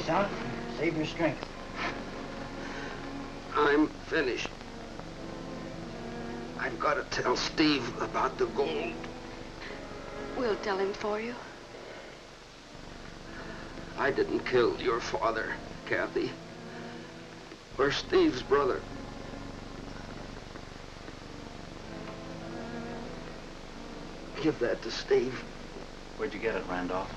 son. Save your strength. I'm finished. I've got to tell Steve about the gold. We'll tell him for you. I didn't kill your father, Kathy. Or Steve's brother. Give that to Steve. Where'd you get it, Randolph?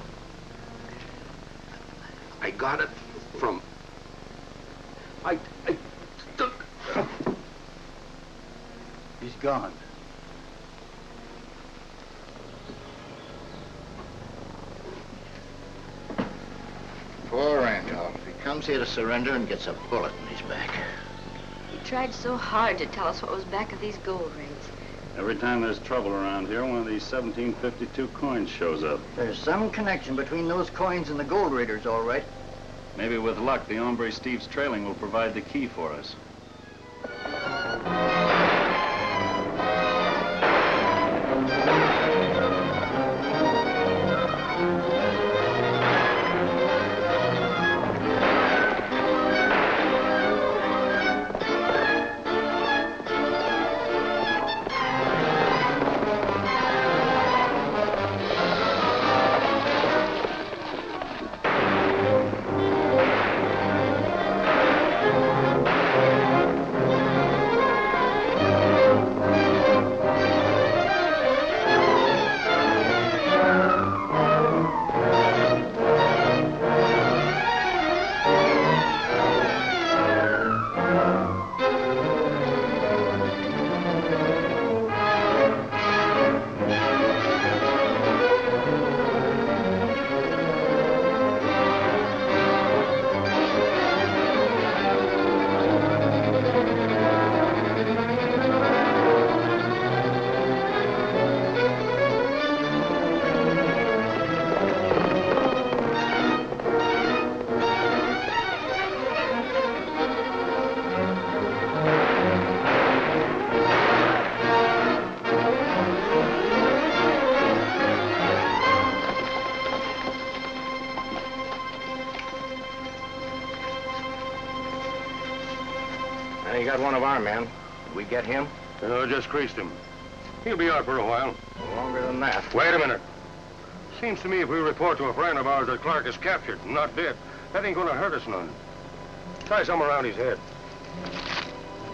I got it from... I took... He's gone. Poor Randolph. He comes here to surrender and gets a bullet in his back. He tried so hard to tell us what was back of these gold rings. Every time there's trouble around here, one of these 1752 coins shows up. There's some connection between those coins and the gold raiders, all right. Maybe with luck, the hombre Steve's trailing will provide the key for us. He got one of our men. Did we get him? Just creased him. He'll be out for a while. Longer than that. Wait a minute. Seems to me if we report to a friend of ours that Clark is captured and not dead, that ain't gonna hurt us none. Tie some around his head.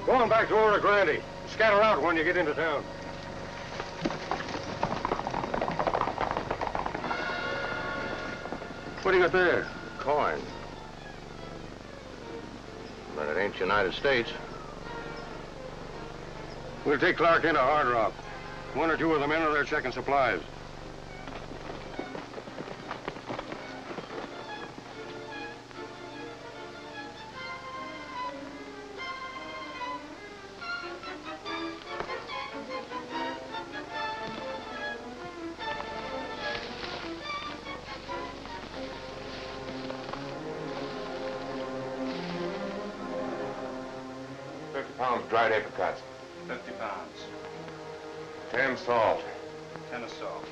Go on back to Oro Grande. Scatter out when you get into town. What do you got there? Coin. But it ain't United States. We'll take Clark into Hard Rock. One or two of the men are there checking supplies. Dried apricots. 50 pounds. 10 salt. 10 of salt.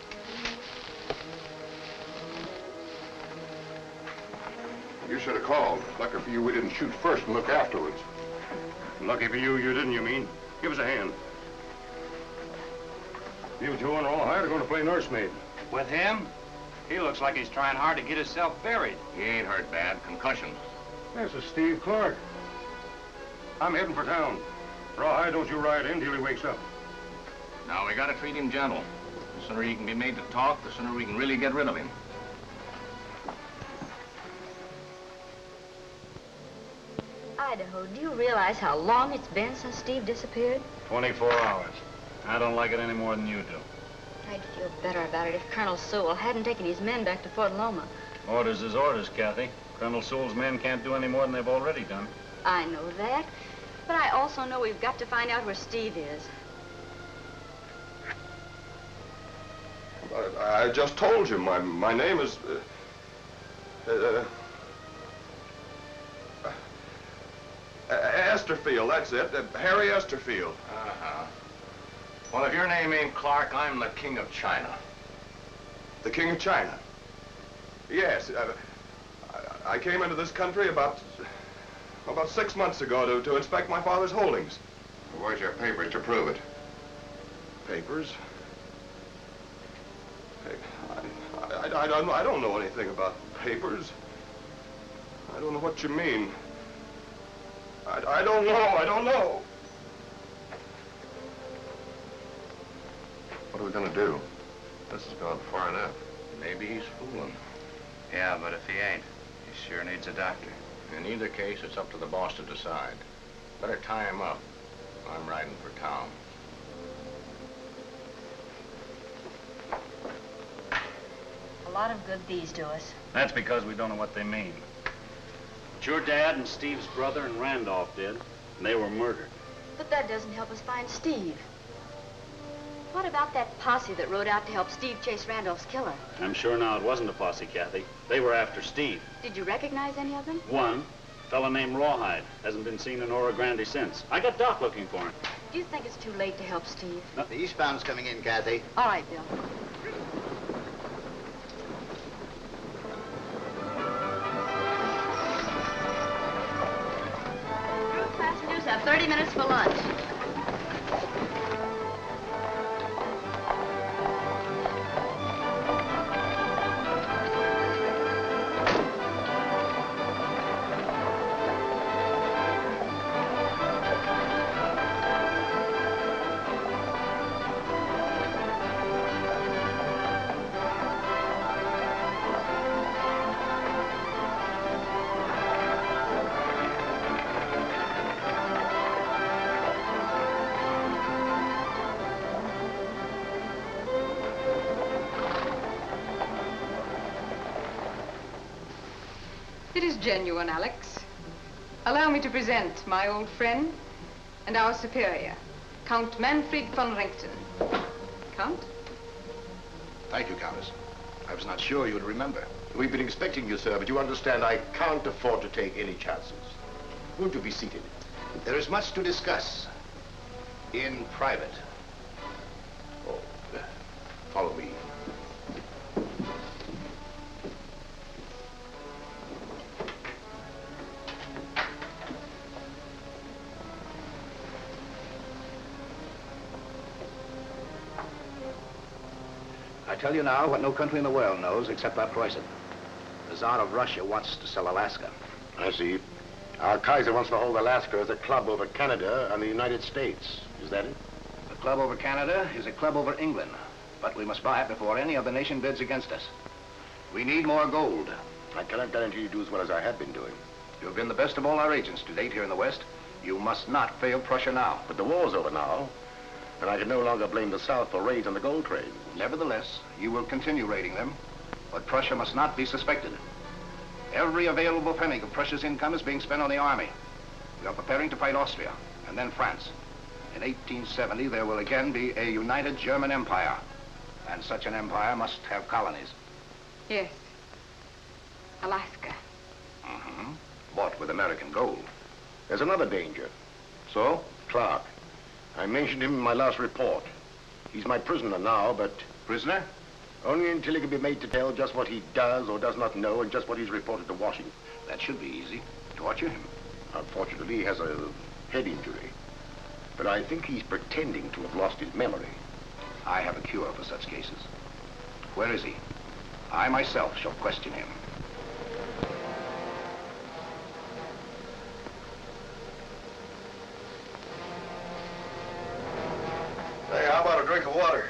You should have called. Lucky for you, we didn't shoot first and look afterwards. Lucky for you, you didn't, you mean? Give us a hand. You two and Rawhide are going to play nursemaid. With him? He looks like he's trying hard to get himself buried. He ain't hurt bad. Concussion. This is Steve Clark. I'm heading for town. Rawhide, don't you ride in till he wakes up. Now, we gotta treat him gentle. The sooner he can be made to talk, the sooner we can really get rid of him. Idaho, do you realize how long it's been since Steve disappeared? 24 hours. I don't like it any more than you do. I'd feel better about it if Colonel Sewell hadn't taken his men back to Fort Loma. Orders is orders, Kathy. Colonel Sewell's men can't do any more than they've already done. I know that, but I also know we've got to find out where Steve is. I just told you, my name is... Esterfield, that's it. Harry Esterfield. Uh-huh. Well, if your name ain't Clark, I'm the King of China. The King of China? Yes. I came into this country about 6 months ago to inspect my father's holdings. Where's your papers to prove it? Papers? Hey, I don't know anything about papers. I don't know what you mean. I don't know. What are we gonna do? This has gone far enough. Maybe he's fooling. Yeah, but if he ain't, he sure needs a doctor. In either case, it's up to the boss to decide. Better tie him up. I'm riding for town. A lot of good these do us. That's because we don't know what they mean. But your dad and Steve's brother and Randolph did, and they were murdered. But that doesn't help us find Steve. What about that posse that rode out to help Steve chase Randolph's killer? I'm sure now it wasn't a posse, Kathy. They were after Steve. Did you recognize any of them? One, a fella named Rawhide, hasn't been seen in Oro Grande since. I got Doc looking for him. Do you think it's too late to help Steve? No, the eastbound's coming in, Kathy. All right, Bill. Group passengers have 30 minutes for lunch. It is genuine, Alex. Allow me to present my old friend and our superior, Count Manfred von Richten. Count? Thank you, Countess. I was not sure you would remember. We've been expecting you, sir, but you understand I can't afford to take any chances. Won't you be seated? There is much to discuss in private. Oh, follow me. I tell you now what no country in the world knows except our Preußen. The Tsar of Russia wants to sell Alaska. I see. Our Kaiser wants to hold Alaska as a club over Canada and the United States. Is that it? A club over Canada is a club over England. But we must buy it before any other nation bids against us. We need more gold. I cannot guarantee you do as well as I have been doing. You have been the best of all our agents to date here in the West. You must not fail Prussia now. But the war's over now, and I can no longer blame the South for raids on the gold trade. Nevertheless, you will continue raiding them, but Prussia must not be suspected. Every available penny of Prussia's income is being spent on the army. We are preparing to fight Austria, and then France. In 1870, there will again be a united German empire, and such an empire must have colonies. Yes. Alaska. Mm-hmm. Bought with American gold. There's another danger. So? Clark. I mentioned him in my last report. He's my prisoner now, but... Prisoner? Only until he can be made to tell just what he does or does not know and just what he's reported to Washington. That should be easy. Torture him. Unfortunately, he has a head injury. But I think he's pretending to have lost his memory. I have a cure for such cases. Where is he? I myself shall question him. Hey, how about a drink of water?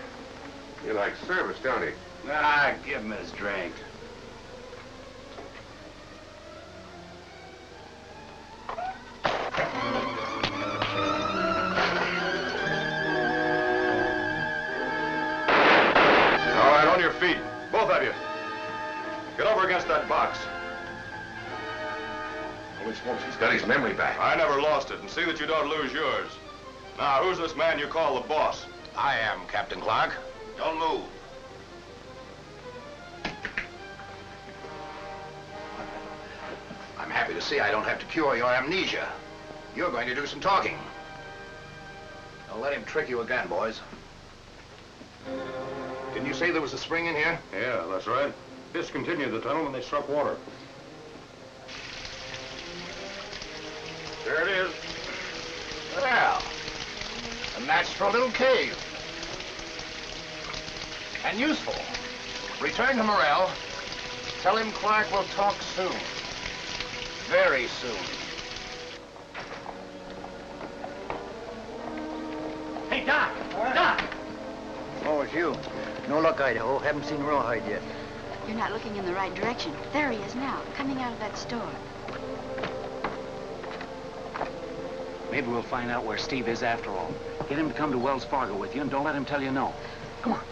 You like service, don't he? Ah, give him his drink. All right, on your feet. Both of you. Get over against that box. Holy smokes, he's got his memory back. I never lost it, and see that you don't lose yours. Now, who's this man you call the boss? I am, Captain Clark. Don't move. I'm happy to see I don't have to cure your amnesia. You're going to do some talking. Don't let him trick you again, boys. Didn't you say there was a spring in here? Yeah, that's right. Discontinued the tunnel when they struck water. There it is. Well, a match for a little cave. And useful. Return to Morel. Tell him Clark will talk soon. Very soon. Hey, Doc! Doc! Oh, it's you. No luck, Idaho. Haven't seen Rawhide yet. You're not looking in the right direction. There he is now, coming out of that store. Maybe we'll find out where Steve is after all. Get him to come to Wells Fargo with you, and don't let him tell you no. Come on.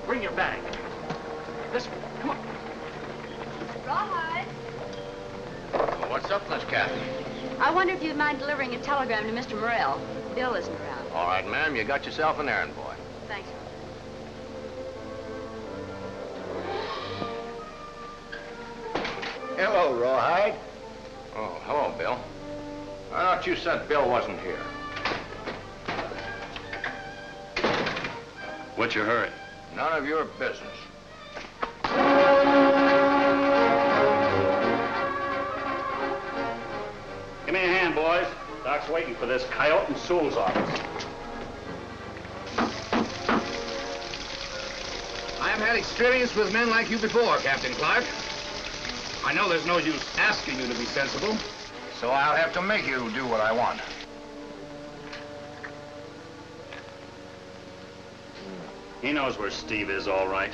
Bring your bag. This way. Come on. Rawhide. Well, what's up, Miss Kathy? I wonder if you'd mind delivering a telegram to Mr. Morel. Bill isn't around. All right, ma'am, you got yourself an errand boy. Thanks. Hello, Rawhide. Oh, hello, Bill. I thought you said Bill wasn't here. What's your hurry? None of your business. Give me a hand, boys. Doc's waiting for this coyote in Sewell's office. I have had experience with men like you before, Captain Clark. I know there's no use asking you to be sensible, so I'll have to make you do what I want. He knows where Steve is, all right.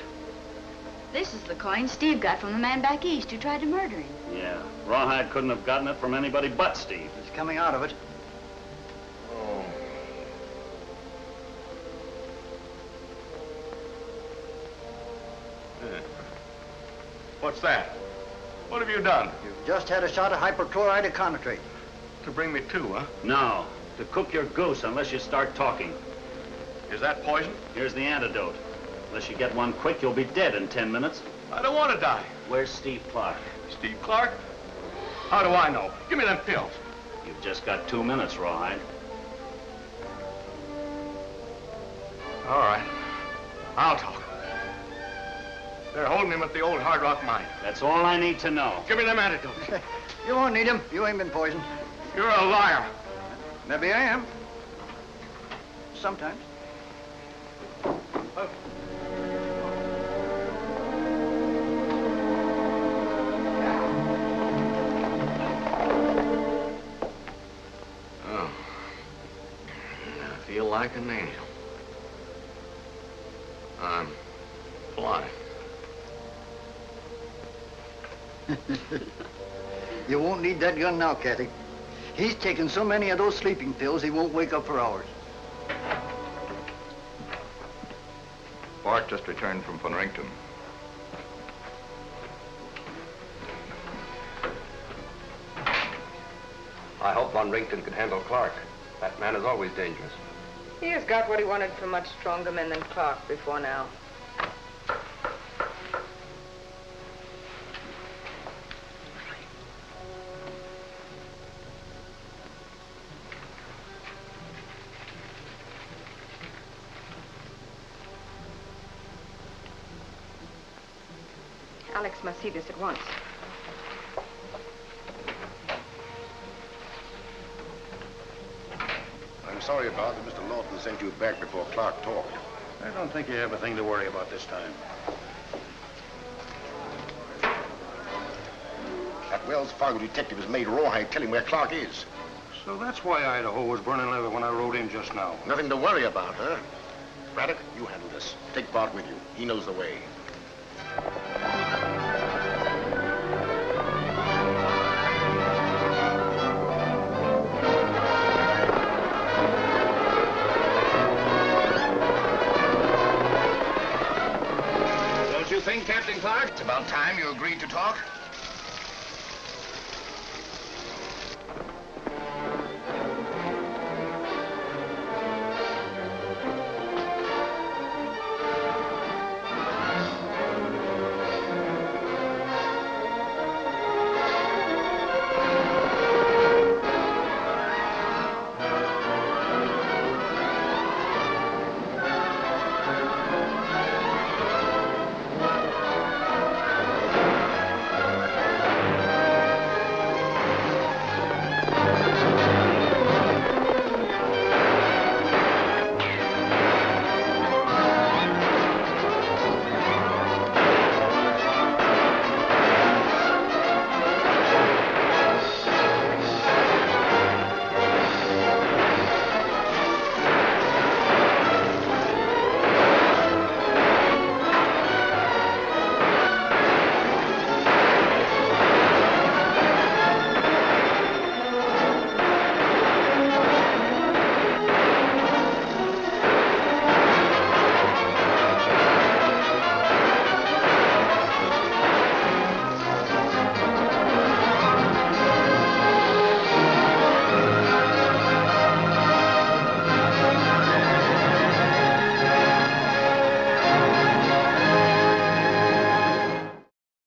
This is the coin Steve got from the man back east who tried to murder him. Yeah, Rawhide couldn't have gotten it from anybody but Steve. He's coming out of it. Oh. What's that? What have you done? You've just had a shot of hypochlorite of concentrate. To bring me to, huh? No, to cook your goose unless you start talking. Is that poison? Here's the antidote. Unless you get one quick, you'll be dead in 10 minutes. I don't want to die. Where's Steve Clark? Steve Clark? How do I know? Give me them pills. You've just got 2 minutes, Rawhide. All right. I'll talk. They're holding him at the old Hard Rock mine. That's all I need to know. Give me them antidotes. You won't need him. You ain't been poisoned. You're a liar. Maybe I am. Sometimes. Oh. I feel like an angel. I'm flying. You won't need that gun now, Kathy. He's taken so many of those sleeping pills he won't wake up for hours. Bart just returned from Fonrington. I hope Von Rington can handle Clark. That man is always dangerous. He has got what he wanted from much stronger men than Clark before now. Alex must see this at once. I'm sorry about that Mr. Lawton sent you back before Clark talked. I don't think you have a thing to worry about this time. That Wells Fargo detective has made Rawhide tell him where Clark is. So that's why Idaho was burning leather when I rode in just now. Nothing to worry about, huh? Braddock, you handle this. Take Bart with you. He knows the way. Don't you think, Captain Clark? It's about time you agreed to talk.